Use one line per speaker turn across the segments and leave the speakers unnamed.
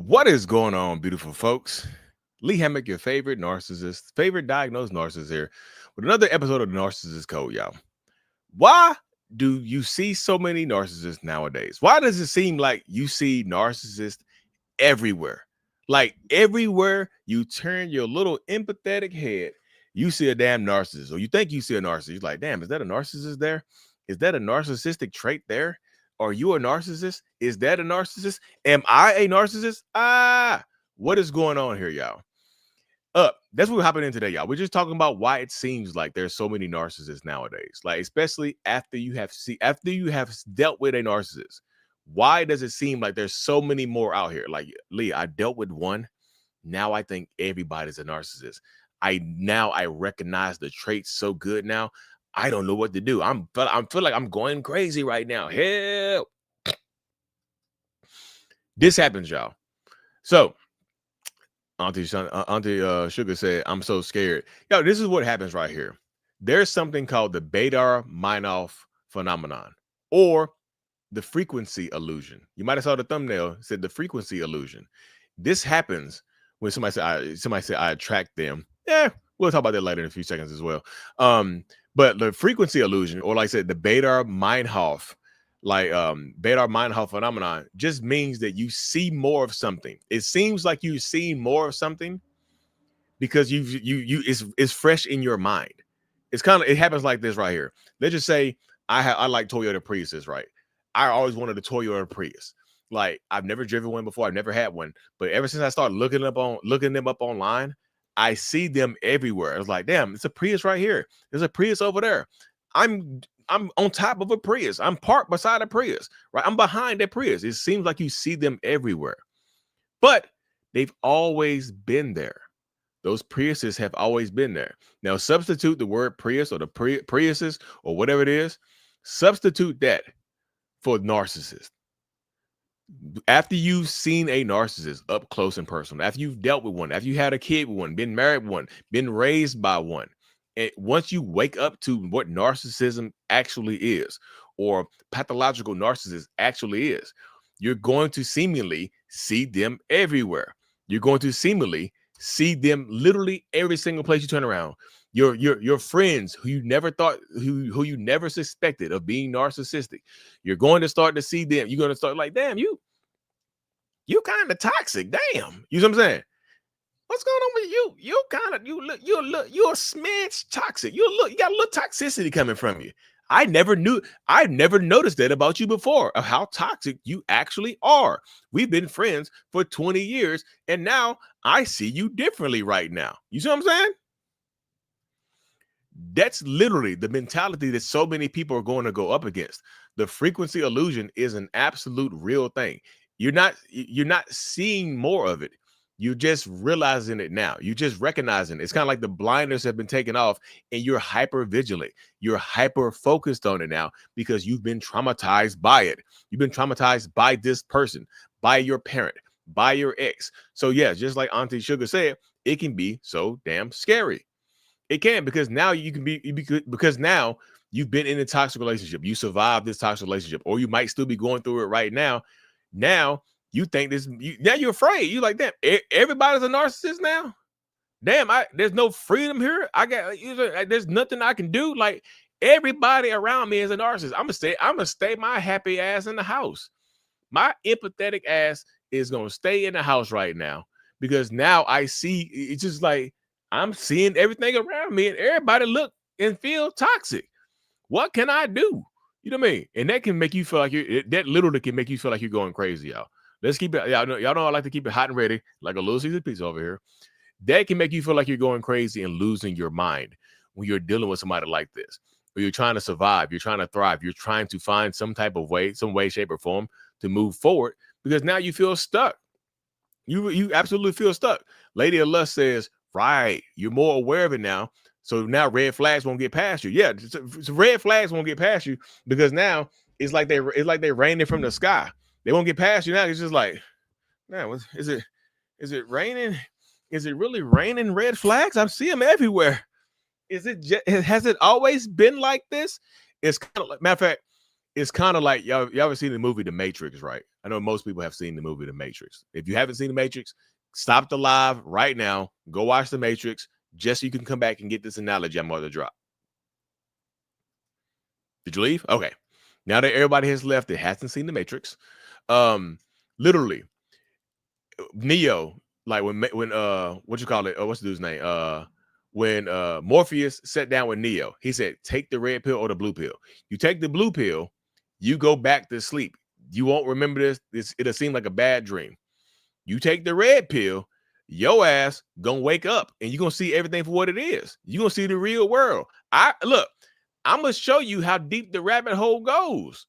What is going on, beautiful folks? Lee Hammock, your favorite narcissist, favorite diagnosed narcissist here, with another episode of the Narcissist Code, y'all. Why do you see so many narcissists nowadays? Why does it seem like you see narcissists everywhere? Like everywhere you turn your little empathetic head, you see a damn narcissist, or you think you see a narcissist. You're like, damn, is that a narcissist there? Is that a narcissistic trait there? Are you a narcissist? Is that a narcissist? Am I a narcissist? What is going on here, y'all? That's what we're hopping in today, y'all. We're just talking about why it seems like there's so many narcissists nowadays. Like, especially after you have dealt with a narcissist. Why does it seem like there's so many more out here? Like, Lee, I dealt with one. Now I think everybody's a narcissist. I recognize the traits so good now. I don't know what to do. I feel like I'm going crazy right now. Help. This happens, y'all. So Auntie Sugar said, I'm so scared. Yo, this is what happens right here. There's something called the Baader-Meinhof phenomenon, or the frequency illusion. You might have saw the thumbnail, it said the frequency illusion. This happens when somebody said I attract them. Yeah, we'll talk about that later in a few seconds as well. But the frequency illusion, or like I said, the Baader-Meinhof, Baader-Meinhof phenomenon, just means that you see more of something. It seems like you've seen more of something because it's fresh in your mind. It happens like this right here. Let's just say I like Toyota Priuses, right? I always wanted a Toyota Prius. Like, I've never driven one before. I've never had one, but ever since I started looking them up online, I see them everywhere. I was like, damn, it's a Prius right here. There's a Prius over there. I'm on top of a Prius. I'm parked beside a Prius, right? I'm behind that Prius. It seems like you see them everywhere, but they've always been there. Those Priuses have always been there. Now, substitute the word Prius or the Priuses or whatever it is. Substitute that for narcissist. After you've seen a narcissist up close and personal, after you've dealt with one, after you had a kid with one, been married with one, been raised by one, and once you wake up to what narcissism actually is, or pathological narcissist actually is, you're going to seemingly see them everywhere. You're going to seemingly see them literally every single place you turn around. Your friends who you never thought, who you never suspected of being narcissistic, you're going to start to see them. You're going to start like, damn, you kind of toxic. Damn, you know what I'm saying? What's going on with you? You're a smidge toxic. You got a little toxicity coming from you. I never noticed that about you before, of how toxic you actually are. We've been friends for 20 years, and now I see you differently right now. You see what I'm saying? That's literally the mentality that so many people are going to go up against. The frequency illusion is an absolute real thing. You're not seeing more of it. You're just realizing it now. You're just recognizing it. It's kind of like the blinders have been taken off and you're hyper vigilant. You're hyper focused on it now because you've been traumatized by it. You've been traumatized by this person, by your parent, by your ex. So yeah, just like Auntie Sugar said, it can be so damn scary. It can, because now because now you've been in a toxic relationship. You survived this toxic relationship, or you might still be going through it right now. Now you think now you're afraid. You're like, damn, everybody's a narcissist now. Damn, there's no freedom here. There's nothing I can do. Like, everybody around me is a narcissist. I'm gonna stay my happy ass in the house. My empathetic ass is gonna stay in the house right now, because now I see it's just like I'm seeing everything around me and everybody look and feel toxic. What can I do? You know what I mean? And that can make you feel like that literally can make you feel like you're going crazy, y'all. Let's keep it. Y'all know I like to keep it hot and ready, like a Little Caesar pizza over here. That can make you feel like you're going crazy and losing your mind when you're dealing with somebody like this, where you're trying to survive, you're trying to thrive, you're trying to find some type of way, some way, shape, or form to move forward, because now you feel stuck. You absolutely feel stuck. Lady of Lust says, right, you're more aware of it now. So now red flags won't get past you. Yeah, so red flags won't get past you, because now it's like they're raining from the sky. They won't get past you now. It's just like, man, is it raining? Is it really raining red flags? I see them everywhere. Has it always been like this? It's kind of like, matter of fact, it's kind of like y'all ever seen the movie The Matrix, right? I know most people have seen the movie The Matrix. If you haven't seen The Matrix, stop the live right now. Go watch The Matrix just so you can come back and get this analogy I'm going to drop. Did you leave? Okay. Now that everybody has left that hasn't seen The Matrix, literally, Neo, like when what you call it? What's the dude's name? When Morpheus sat down with Neo, he said, "Take the red pill or the blue pill. You take the blue pill, you go back to sleep. You won't remember this. It'll seem like a bad dream. You take the red pill, your ass gonna wake up and you're gonna see everything for what it is. You're gonna see the real world. I'm gonna show you how deep the rabbit hole goes.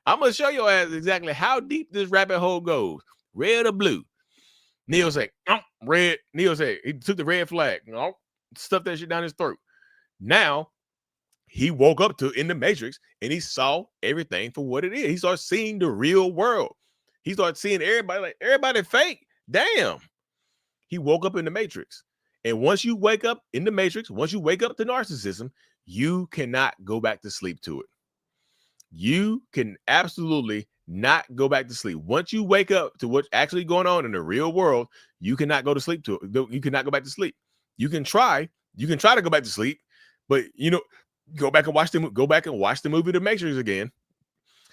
I'm gonna show your ass exactly how deep this rabbit hole goes. Red or blue." Neo said, red. Neo said he took the red flag, stuffed that shit down his throat. Now he woke up in the Matrix and he saw everything for what it is. He started seeing the real world. He started seeing everybody like everybody fake. Damn. He woke up in the Matrix. And once you wake up in the Matrix, once you wake up to narcissism, you cannot go back to sleep to it. You can absolutely not go back to sleep. Once you wake up to what's actually going on in the real world, you cannot go to sleep to it. You cannot go back to sleep. You can try to go back to sleep, but go back and watch the movie The Matrix again.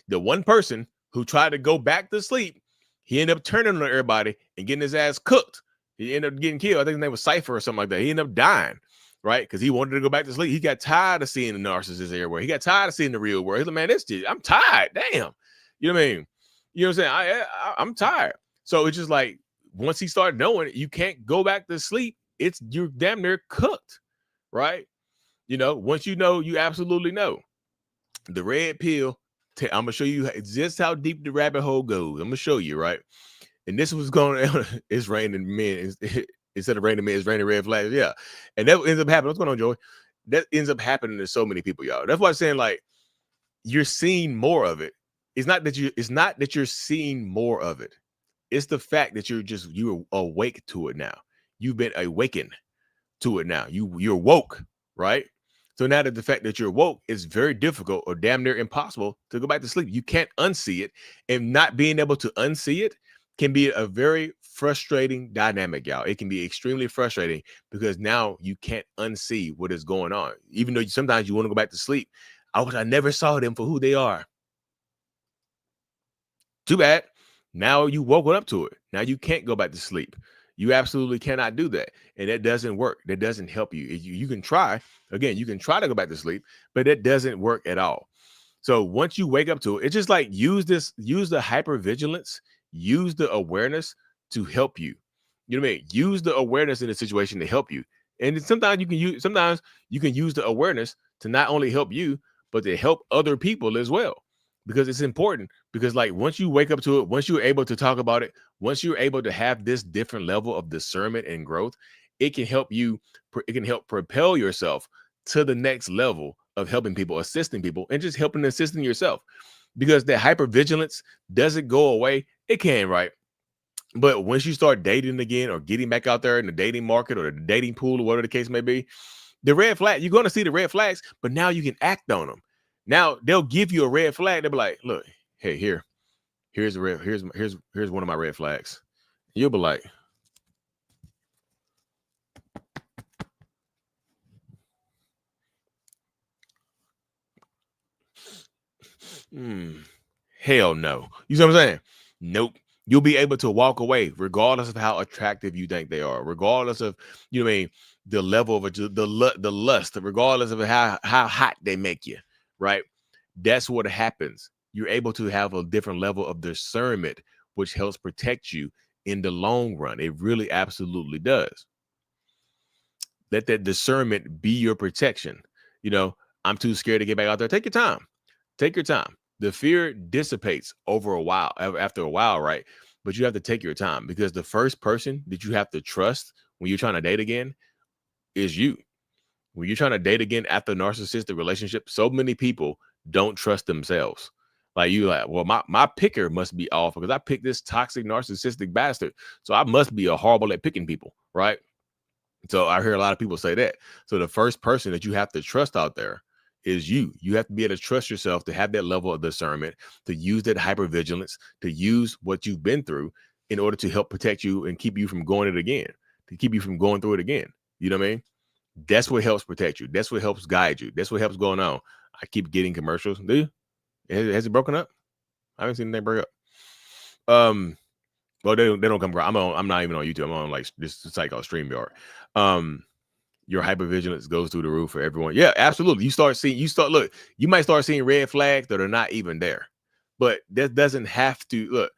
The one person who tried to go back to sleep, he ended up turning on everybody and getting his ass cooked. He ended up getting killed. I think his name was Cypher or something like that. He ended up dying, right? Because he wanted to go back to sleep. He got tired of seeing the narcissist everywhere. He got tired of seeing the real world. He's like, man, I'm tired. Damn. You know what I mean? You know what I'm saying? I'm tired. So it's just like, once he started knowing it, you can't go back to sleep. You're damn near cooked, right? Once you know, you absolutely know. The red pill, I'm going to show you just how deep the rabbit hole goes. I'm going to show you, right? And this was going on. It's raining men. Instead of raining men, it's raining red flags. Yeah. And that ends up happening. What's going on, Joey? That ends up happening to so many people, y'all. That's why I'm saying, like, you're seeing more of it. It's not that you're seeing more of it. It's the fact that you're awake to it now. You've been awakened to it now. You're woke, right? So now that the fact that you're woke, it's very difficult or damn near impossible to go back to sleep. You can't unsee it, and not being able to unsee it can be a very frustrating dynamic, y'all. It can be extremely frustrating because now you can't unsee what is going on. Even though sometimes you want to go back to sleep. I wish I never saw them for who they are. Too bad. Now you woke up to it. Now you can't go back to sleep. You absolutely cannot do that. And that doesn't work. That doesn't help you. You can try. Again, you can try to go back to sleep, but that doesn't work at all. So once you wake up to it, it's just like use the hypervigilance, use the awareness to help you. You know what I mean? Use the awareness in the situation to help you. And sometimes you can use the awareness to not only help you, but to help other people as well. Because it's important, because like once you wake up to it, once you're able to talk about it, once you're able to have this different level of discernment and growth, it can help propel yourself to the next level of helping people, assisting people, and just helping and assisting yourself. Because that hypervigilance doesn't go away. It can, right? But once you start dating again or getting back out there in the dating market or the dating pool or whatever the case may be, the red flag, you're going to see the red flags, but now you can act on them. Now they'll give you a red flag. They'll be like, look, hey, here's one of my red flags. You'll be like, hell no. You see what I'm saying? Nope. You'll be able to walk away regardless of how attractive you think they are, regardless of, you know what I mean, the level of the lust, regardless of how hot they make you, right? That's what happens. You're able to have a different level of discernment, which helps protect you in the long run. It really absolutely does. Let that discernment be your protection. I'm too scared to get back out there. Take your time. Take your time. The fear dissipates after a while, right? But you have to take your time, because the first person that you have to trust when you're trying to date again is you. When you're trying to date again after a narcissistic relationship, so many people don't trust themselves. Like well, my picker must be off because I picked this toxic narcissistic bastard. So I must be horrible at picking people, right? So I hear a lot of people say that. So the first person that you have to trust out there is you. You have to be able to trust yourself to have that level of discernment, to use that hypervigilance, to use what you've been through in order to help protect you and keep you from going it again, to keep you from going through it again. You know what I mean? That's what helps protect you. That's what helps guide you. That's what helps going on. I keep getting commercials. Do you? Has it broken up? I haven't seen anything break up. Well, they don't come. I'm not even on YouTube. I'm on like this site called StreamYard. Your hypervigilance goes through the roof for everyone. Yeah, absolutely. Look, you might start seeing red flags that are not even there. But that doesn't have to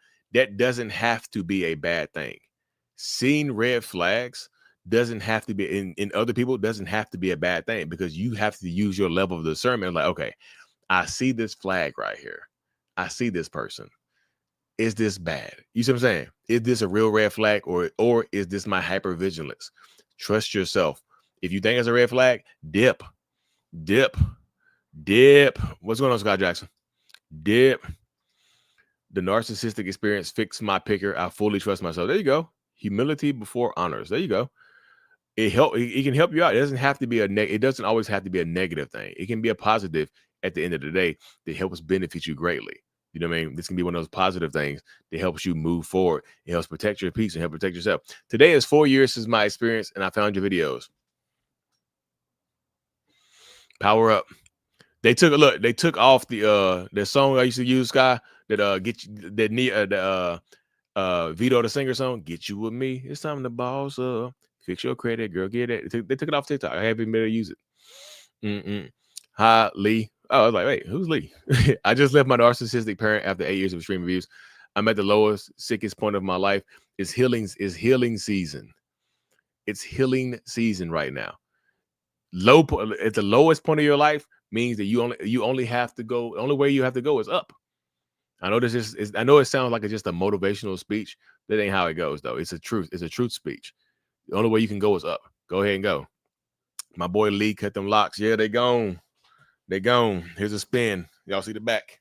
be a bad thing. Seeing red flags doesn't have to be in other people, doesn't have to be a bad thing, because you have to use your level of discernment. Like, okay, I see this flag right here. I see this person. Is this bad? You see what I'm saying? Is this a real red flag, or is this my hypervigilance? Trust yourself. If you think it's a red flag, dip. What's going on, Scott Jackson? Dip. The narcissistic experience fixed my picker. I fully trust myself. There you go. Humility before honors. There you go. It can help you out. It doesn't have to be it doesn't always have to be a negative thing. It can be a positive at the end of the day that helps benefit you greatly. You know what I mean? This can be one of those positive things that helps you move forward. It helps protect your peace and help protect yourself. Today is 4 years since my experience, and I found your videos. Power up. They took off the song I used to use, Sky, that get you Vito the singer song, Get You With Me. It's time to boss up. Fix your credit, girl. Get it. They took it off TikTok. I haven't been able to use it. Hi, Lee. Oh, I was like, wait, who's Lee? I just left my narcissistic parent after 8 years of extreme abuse. I'm at the lowest, sickest point of my life. It's healing season. It's healing season right now. At the lowest point of your life means that you only have to go. The only way you have to go is up. I know I know it sounds like it's just a motivational speech. That ain't how it goes, though. It's a truth. It's a truth speech. The only way you can go is up. Go ahead and go. My boy Lee cut them locks. Yeah, they gone. They gone. Here's a spin. Y'all see the back.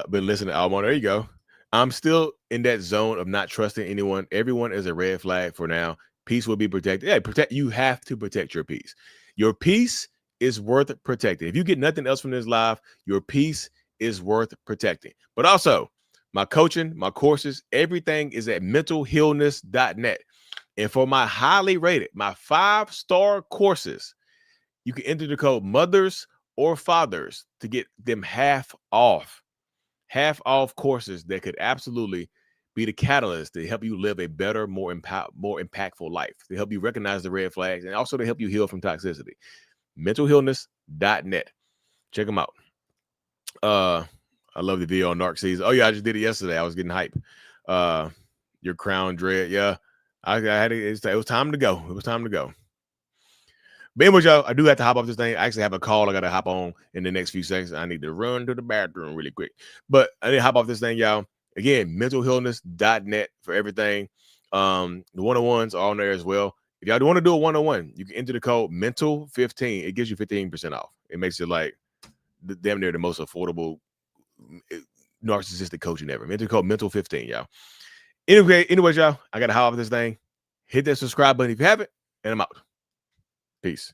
But listen to Almond. There you go. I'm still in that zone of not trusting anyone. Everyone is a red flag for now. Peace will be protected. Yeah, you have to protect your peace. Your peace is worth protecting. If you get nothing else from this live, your peace is worth protecting. But also, my coaching, my courses, everything is at mentalhealness.net. And for my highly rated, my 5-star courses, you can enter the code mothers or fathers to get them half off courses that could absolutely be the catalyst to help you live a better, more impactful life, to help you recognize the red flags, and also to help you heal from toxicity. mentalhealness.net. Check them out. I love the video on Narcissists. Oh yeah, I just did it yesterday. I was getting hype. Your crown dread. Yeah, I had it. It was time to go. It was time to go. But anyway, y'all, I do have to hop off this thing. I actually have a call I got to hop on in the next few seconds. I need to run to the bathroom really quick. But I need to hop off this thing, y'all. Again, mentalhealness.net for everything. The one-on-ones are on there as well. If y'all want to do a one-on-one, you can enter the code MENTAL15. It gives you 15% off. It makes it like damn near the most affordable narcissistic coaching ever. Enter the code MENTAL15, y'all. Anyway, y'all, I got to hop off this thing. Hit that subscribe button if you haven't, and I'm out. Peace.